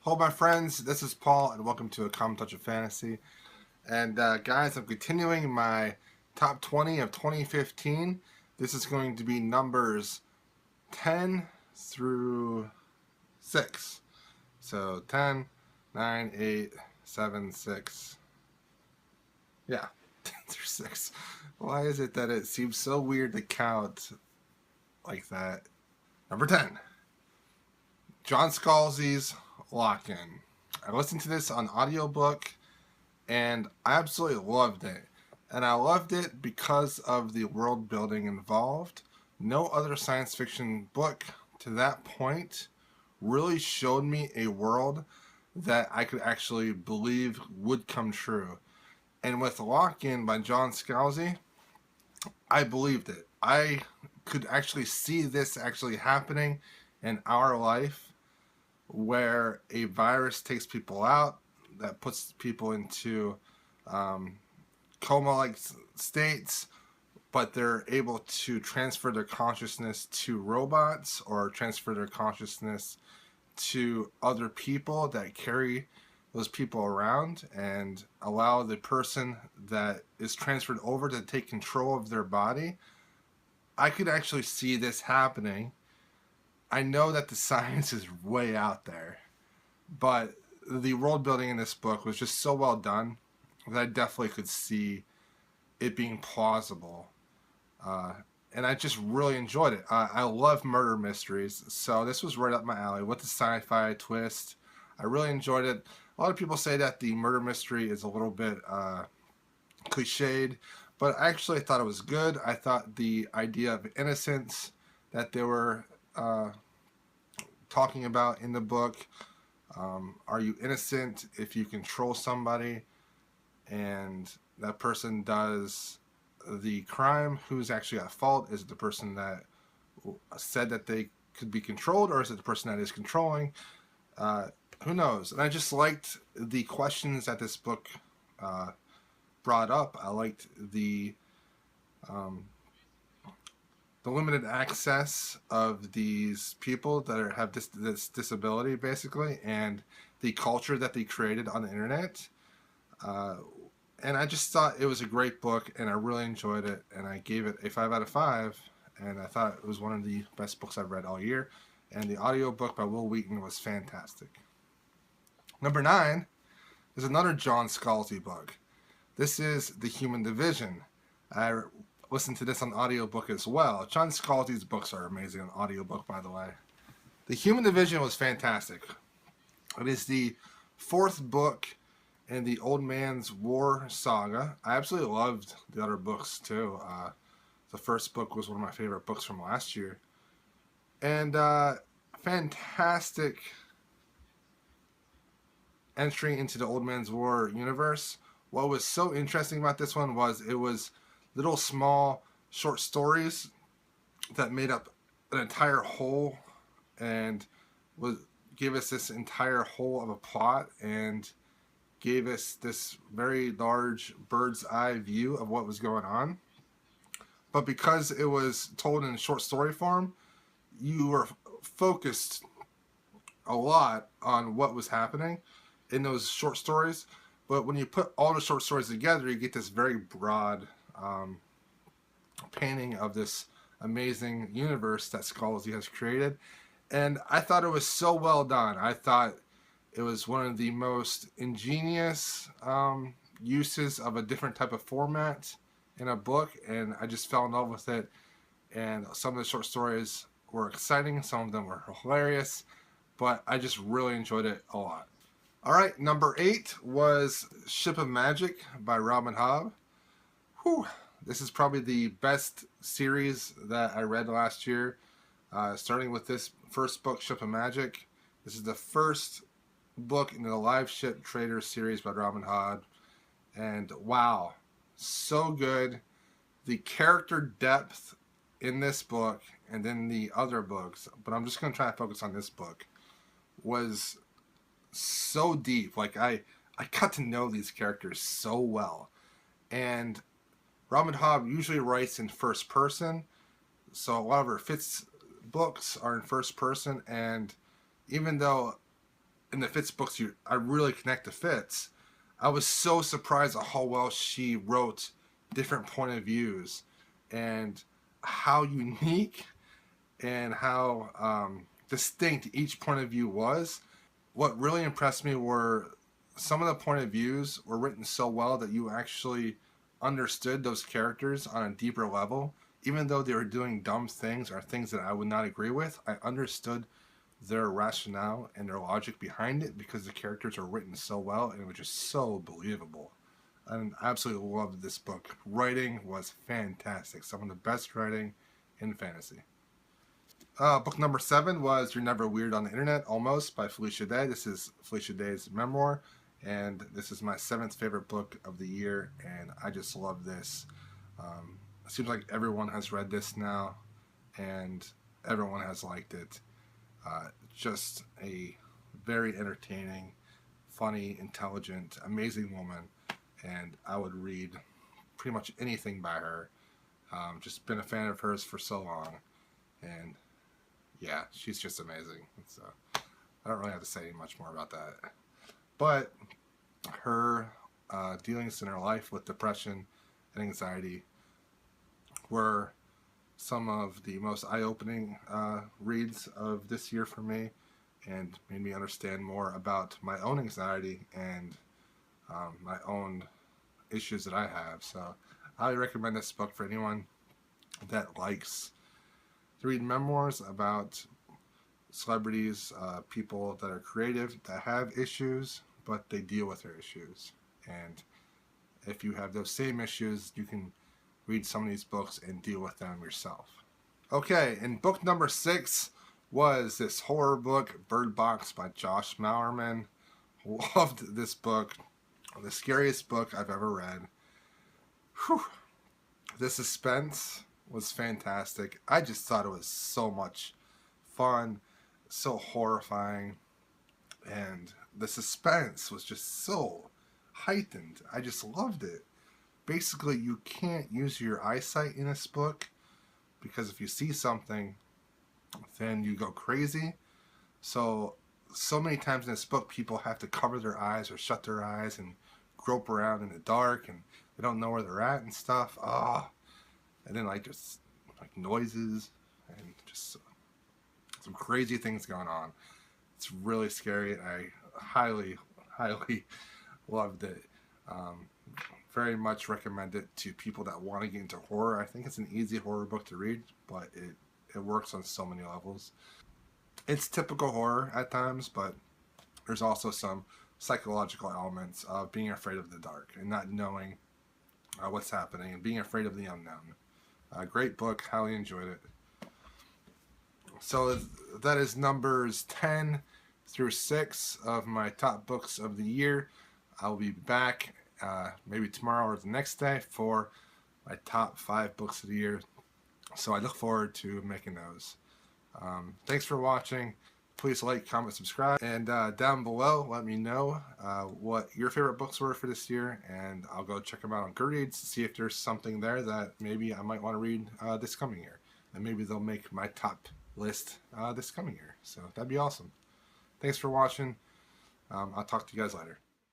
Hello, my friends. This is Paul, and welcome to A Common Touch of Fantasy. And guys, I'm continuing my top 20 of 2015. This is going to be numbers 10 through 6. So 10, 9, 8, 7, 6. Yeah, 10 through 6. Why is it that it seems so weird to count like that? Number 10, John Scalzi's Lock In. I listened to this on audiobook and I absolutely loved it. And I loved it because of the world building involved. No other science fiction book to that point really showed me a world that I could actually believe would come true. And with Lock In by John Scalzi, I believed it. I could actually see this actually happening in our life where a virus takes people out, that puts people into um, coma-like states, but they're able to transfer their consciousness to robots or transfer their consciousness to other people that carry those people around and allow the person that is transferred over to take control of their body. I could actually see this happening. I know that the science is way out there, but the world building in this book was just so well done that I definitely could see it being plausible. Uh, and I just really enjoyed it. I love murder mysteries, so this was right up my alley with the sci-fi twist. I really enjoyed it. A lot of people say that the murder mystery is a little bit cliched, but I actually thought it was good. I thought the idea of innocence that they were talking about in the book, are you innocent if you control somebody and that person does the crime? Who's actually at fault? Is it the person that said that they could be controlled, or is it the person that is controlling? Uh, who knows? And I just liked the questions that this book uh, brought up. I liked um, the limited access of these people that have this disability, basically, and the culture that they created on the internet. Uh, and I just thought it was a great book, and I really enjoyed it, and I gave it a 5 out of 5, and I thought it was one of the best books I've read all year, and the audiobook by Will Wheaton was fantastic. Number 9 is another John Scalzi book. This is The Human Division. I listened to this on audiobook as well. John Scalzi's books are amazing on audiobook, by the way. The Human Division was fantastic. It is the 4th book in the Old Man's War saga. I absolutely loved the other books too. The first book was one of my favorite books from last year. And fantastic entry into the Old Man's War universe. What was so interesting about this one was it was little small short stories that made up an entire whole and gave us this entire whole of a plot and gave us this very large bird's eye view of what was going on. But because it was told in short story form, you were focused a lot on what was happening in those short stories. But when you put all the short stories together, you get this very broad painting of this amazing universe that Scalzi has created. And I thought it was so well done. I thought it was one of the most ingenious uses of a different type of format in a book, and I just fell in love with it. And some of the short stories were exciting, some of them were hilarious, but I just really enjoyed it a lot. All right, number 8 was Ship of Magic by Robin Hobb. Whew, this is probably the best series that I read last year. Starting with this first book, Ship of Magic. This is the first book in the Live Ship Traders series by Robin Hobb. And wow, so good. The character depth in this book and in the other books, but I'm just going to try to focus on this book, was so deep. Like I got to know these characters so well. And Robin Hobb usually writes in first person, so a lot of her books are in first person, and even though in the Fitz books, I really connect to Fitz. I was so surprised at how well she wrote different point of views and how unique and how distinct each point of view was. What really impressed me were some of the point of views were written so well that you actually understood those characters on a deeper level. Even though they were doing dumb things or things that I would not agree with, I understood their rationale and their logic behind it because the characters are written so well and it was just so believable. I absolutely loved this book. Writing was fantastic. Some of the best writing in fantasy. Book number 7 was You're Never Weird on the Internet, Almost, by Felicia Day. This is Felicia Day's memoir, and this is my 7th favorite book of the year, and I just love this. It seems like everyone has read this now, and everyone has liked it. Just a very entertaining, funny, intelligent, amazing woman, and I would read pretty much anything by her. Just been a fan of hers for so long, and yeah, she's just amazing. So I don't really have to say much more about that. But her dealings in her life with depression and anxiety were some of the most eye-opening reads of this year for me, and made me understand more about my own anxiety and my own issues that I have. So I recommend this book for anyone that likes to read memoirs about celebrities, people that are creative, that have issues, but they deal with their issues. And if you have those same issues, you can read some of these books and deal with them yourself. Okay, and book number 6 was this horror book, Bird Box by Josh Malerman. Loved this book. The scariest book I've ever read. Whew. The suspense was fantastic. I just thought it was so much fun, so horrifying, and the suspense was just so heightened. I just loved it. Basically, you can't use your eyesight in this book because if you see something, then you go crazy. So many times in this book, people have to cover their eyes or shut their eyes and grope around in the dark, and they don't know where they're at and stuff. And then just noises and just some crazy things going on. It's really scary. I highly, highly loved it. Very much recommend it to people that want to get into horror. I think it's an easy horror book to read, but it works on so many levels. It's typical horror at times, but there's also some psychological elements of being afraid of the dark and not knowing what's happening and being afraid of the unknown. Great book. Highly enjoyed it. So that is numbers 10 through 6 of my top books of the year. I'll be back maybe tomorrow or the next day for my top 5 books of the year. So I look forward to making those. Thanks for watching. Please like, comment, subscribe. And down below, let me know what your favorite books were for this year. And I'll go check them out on Goodreads to see if there's something there that maybe I might want to read this coming year. And maybe they'll make my top list this coming year. So that'd be awesome. Thanks for watching. I'll talk to you guys later.